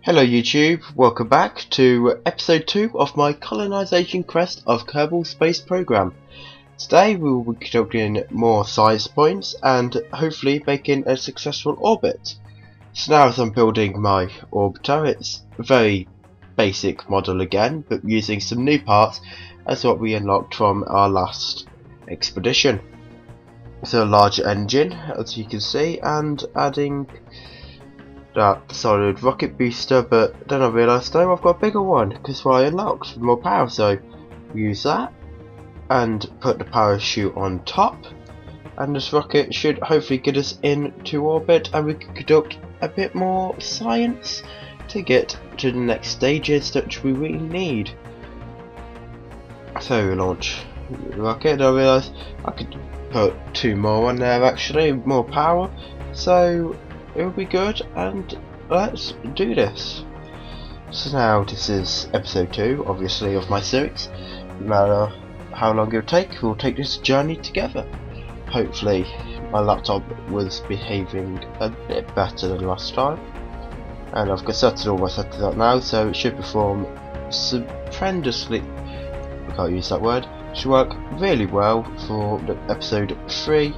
Hello YouTube, welcome back to episode 2 of my colonization quest of Kerbal space program. Today we will be conducting more science points and hopefully making a successful orbit. So now as I'm building my orbiter, it's a very basic model again, but using some new parts as what we unlocked from our last expedition. So a larger engine, as you can see, and adding that solid rocket booster, but then I realised no, I've got a bigger one because I unlocked with more power, so we use that and put the parachute on top, and this rocket should hopefully get us into orbit and we can conduct a bit more science to get to the next stages that we really need. So we launch the rocket, and I realised I could put 2 more on there actually, more power, so it will be good, and let's do this. So now this is episode 2 obviously of my series. No matter how long it will take, we'll take this journey together. Hopefully my laptop was behaving a bit better than last time, and I've got set all my settings up now, so it should perform stupendously. I can't use that word. It should work really well for the episode 3.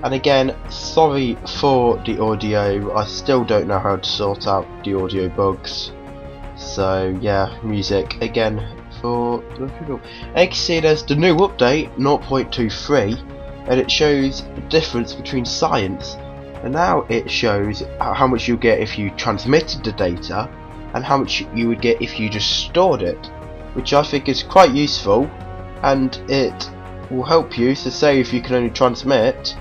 And again, sorry for the audio, I still don't know how to sort out the audio bugs. So yeah, music again for the people. And you can see there's the new update 0.23, and it shows the difference between science, and now it shows how much you get if you transmitted the data and how much you would get if you just stored it, which I think is quite useful, and it will help you. So say if you can only transmit,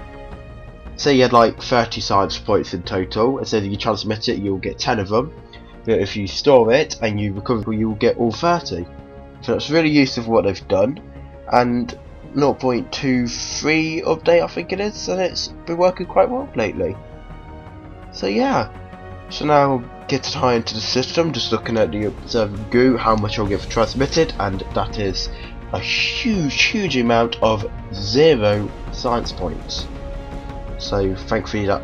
say you had like 30 science points in total, and so if you transmit it you'll get 10 of them, but if you store it and you recover you will get all 30. So that's really useful for what they've done, and 0.23 update I think it is, and it's been working quite well lately. So yeah, so now get to tie into the system, just looking at the observed goo, how much I'll get for transmitted, and that is a huge amount of 0 science points. So thankfully that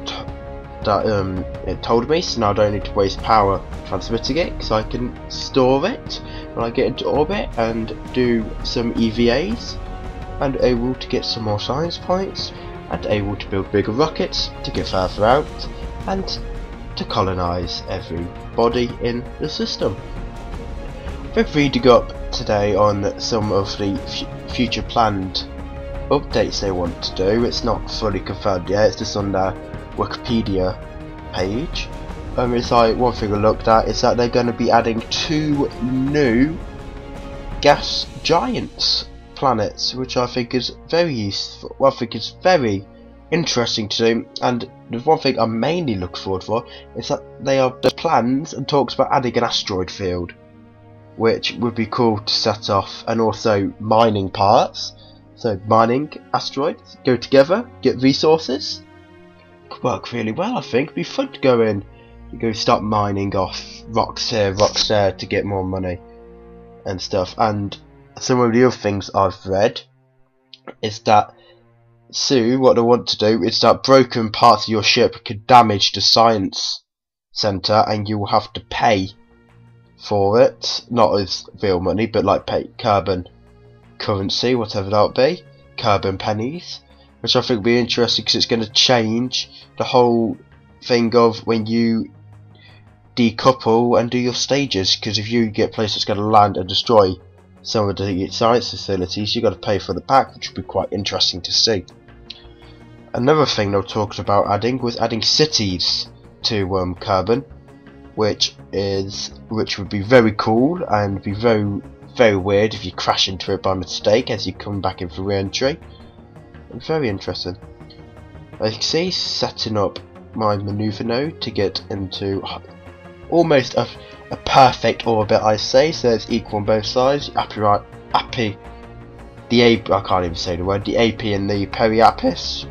it told me, so now I don't need to waste power transmitting it, because I can store it when I get into orbit and do some EVAs, and able to get some more science points, and able to build bigger rockets to get further out and to colonize everybody in the system. I've been reading up today on some of the future planned updates they want to do. It's not fully confirmed yet, it's just on their Wikipedia page. It's like, one thing I looked at is that they're going to be adding 2 new gas giants planets, which I think is very useful. Well, I think it's very interesting to do, and the one thing I mainly look forward for is that they are the plans and talks about adding an asteroid field, which would be cool to set off, and also mining parts. So mining asteroids go together, get resources. Could work really well, I think. It'd be fun to go in, go start mining off rocks here, rocks there to get more money and stuff. And some of the other things I've read is that soon what they want to do is that broken parts of your ship could damage the science centre, and you will have to pay for it, not as real money, but like pay carbon currency, whatever that would be, carbon pennies, which I think will be interesting because it's going to change the whole thing of when you decouple and do your stages, because if you get a place that's going to land and destroy some of the science facilities, you've got to pay for the pack, which would be quite interesting to see. Another thing they were talking about adding was adding cities to Kerbal, which would be very cool and be very weird if you crash into it by mistake as you come back in for re-entry. Very interesting. As you can see, setting up my maneuver node to get into almost a perfect orbit, I say, so it's equal on both sides. I can't even say the word, the AP and the periapis,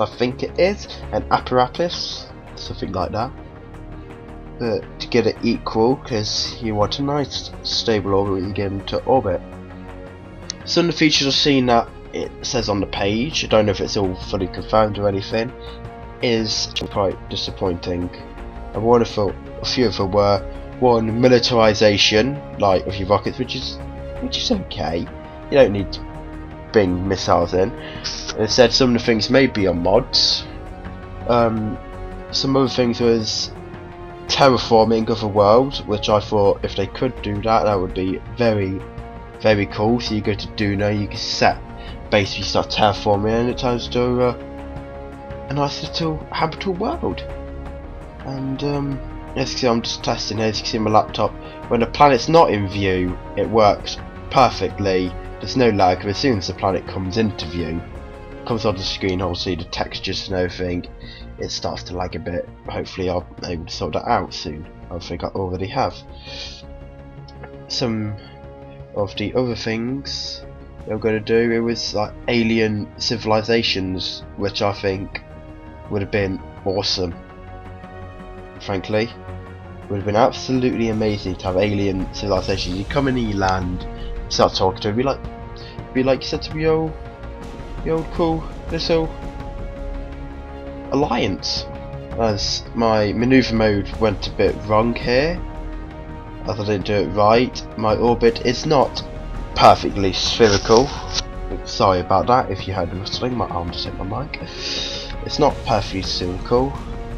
I think it is, and apparatus, something like that. But to get it equal, because you want a nice stable orbit when you get into orbit. Some of the features I've seen that it says on the page, I don't know if it's all fully confirmed or anything, is quite disappointing. and a few of them were one, militarization, like of your rockets, which is okay. You don't need to bring missiles in. Instead, some of the things may be on mods. Some other things was terraforming of a world, which I thought if they could do that, that would be very, very cool. So you go to Duna, you can basically start terraforming, and it turns to a nice little habitable world. And as you can see, I'm just testing here. As you can see on my laptop, when the planet's not in view, it works perfectly. There's no lag. As soon as the planet comes into view, comes on the screen, I'll see the textures and everything. It starts to lag a bit. Hopefully I'll be able to sort that out soon. I think I already have. Some of the other things they're going to do, it was like alien civilizations, which I think would have been awesome. Frankly, would have been absolutely amazing to have alien civilizations. You come in and you land, start talking to them, be like you said to me, yo, cool little alliance. As my maneuver mode went a bit wrong here, as I didn't do it right. My orbit is not perfectly spherical. Sorry about that if you heard the rustling, my arm just hit my mic. It's not perfectly spherical,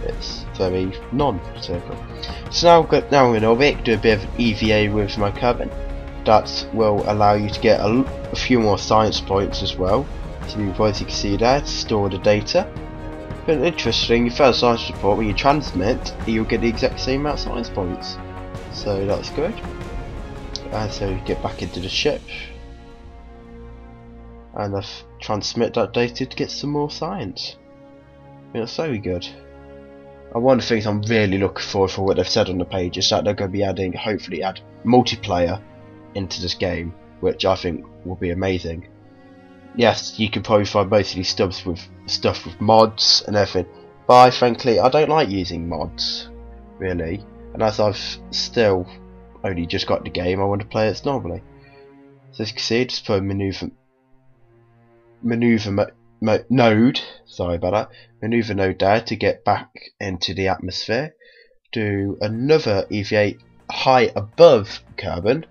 it's very non-spherical. So now I'm in orbit, do a bit of an EVA with my Kerbal. That will allow you to get a few more science points as well. So as you can see there, to store the data. But interesting, your first science report, when you transmit, you'll get the exact same amount of science points. So that's good. So get back into the ship. And I've transmit that data to get some more science. It's very good. And one of the things I'm really looking for what they've said on the page is that they're going to be hopefully add multiplayer into this game, which I think will be amazing. Yes, you can probably find most of these stuff with mods and everything, but frankly I don't like using mods, really. And as I've still only just got the game, I want to play it normally. So as you can see, just put a maneuver node. Sorry about that. Maneuver node there to get back into the atmosphere. Do another EVA high above Kerbal,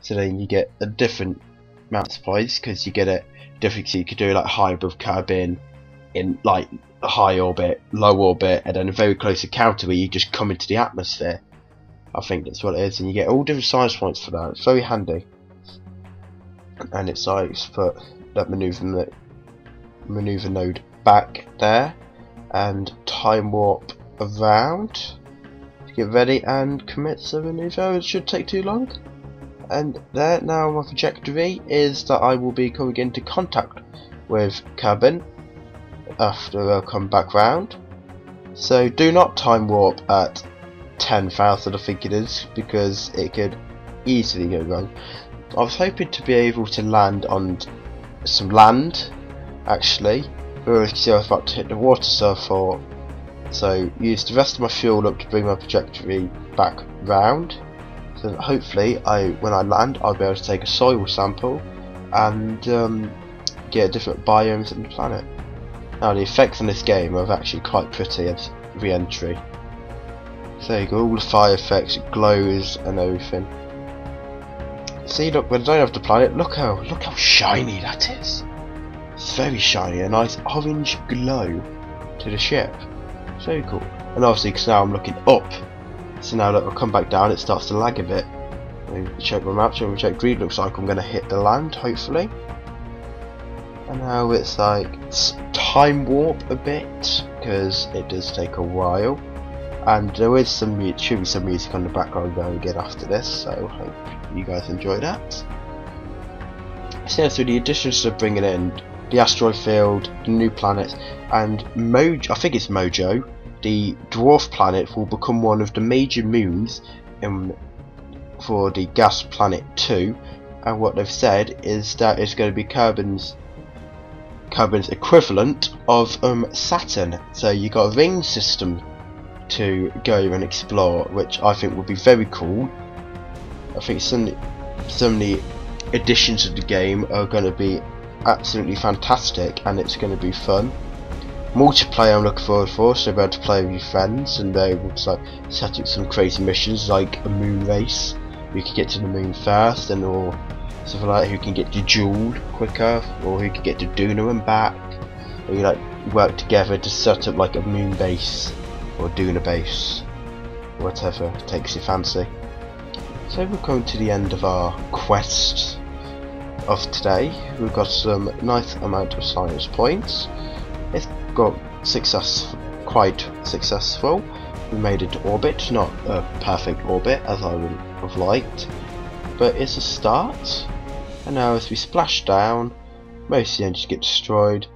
so then you get a different amount of points because you get it different. So you could do like high above Kerbal in like high orbit, low orbit, and then a very close encounter where you just come into the atmosphere. I think that's what it is, and you get all different science points for that. It's very handy. And it's like put that maneuver node back there and time warp around to get ready and commit the maneuver. It should take too long. And there, now my trajectory is that I will be coming into contact with Kerbal after I come back round. So do not time warp at 10,000, I think it is, because it could easily go wrong. I was hoping to be able to land on some land, actually, but as you can see I was about to hit the water surf, so use the rest of my fuel up to bring my trajectory back round. So hopefully, when I land, I'll be able to take a soil sample and get different biomes on the planet. Now the effects on this game are actually quite pretty as re-entry. So there you go, all the fire effects, it glows and everything. See, look, when I don't have the planet, look how shiny that is. It's very shiny, a nice orange glow to the ship. So cool. And obviously, because now I'm looking up, so now that I'll come back down, it starts to lag a bit. Check my map, check green, looks like I'm going to hit the land, hopefully. And now it's like time warp a bit, because it does take a while. And there is should be some music on the background going again after this, so I hope you guys enjoy that. So the additions they're bringing in, the asteroid field, the new planets, and I think it's Mojo, the dwarf planet, will become one of the major moons for the gas planet 2. And what they've said is that it's going to be Kerbal's equivalent of Saturn. So you got a ring system to go and explore, which I think would be very cool. I think some of the additions of the game are going to be absolutely fantastic, and it's going to be fun. Multiplayer I'm looking forward for, so you'll be able to play with your friends and be able to like set up some crazy missions like a moon race. You can get to the moon first, and or something like who can get to Jewel quicker, or who can get to Duna and back. Or you like work together to set up like a moon base or Duna base, whatever takes your fancy. So we're coming to the end of our quest of today. We've got some nice amount of science points. It's got quite successful. We made it to orbit, not a perfect orbit as I would have liked, but it's a start. And now as we splash down, most of the engines get destroyed.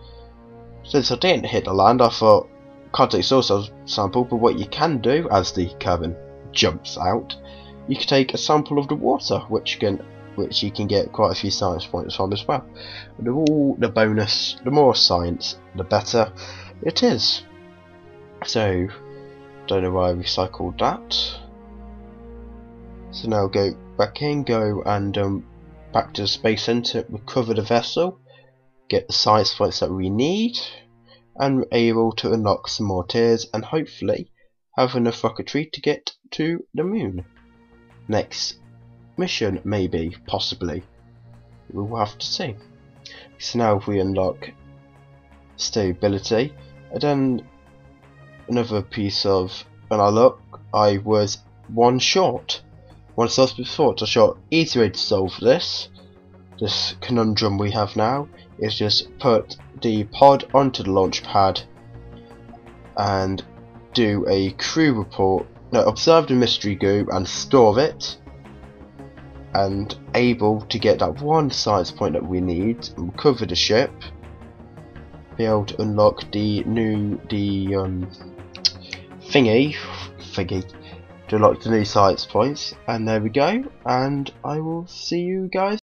Since I didn't hit the land, I thought can't take source sample, but what you can do, as the Kerbal jumps out, you can take a sample of the water, which you can get quite a few science points from as well. And all the bonus, the more science, the better it is. So, don't know why I recycled that. So now go back in, go and back to the space center, recover the vessel, get the science points that we need, and we're able to unlock some more tiers and hopefully have enough rocketry to get to the moon. Next mission, maybe, possibly. We'll have to see. So now if we unlock stability, and then another piece of, and I look, I was one short. One source before, so short. Easy way to solve this conundrum we have now is just put the pod onto the launch pad and do a crew report. No, observe the mystery goo and store it, and able to get that one science point that we need and recover the ship, be able to unlock the thingy to unlock the new science points, and there we go, and I will see you guys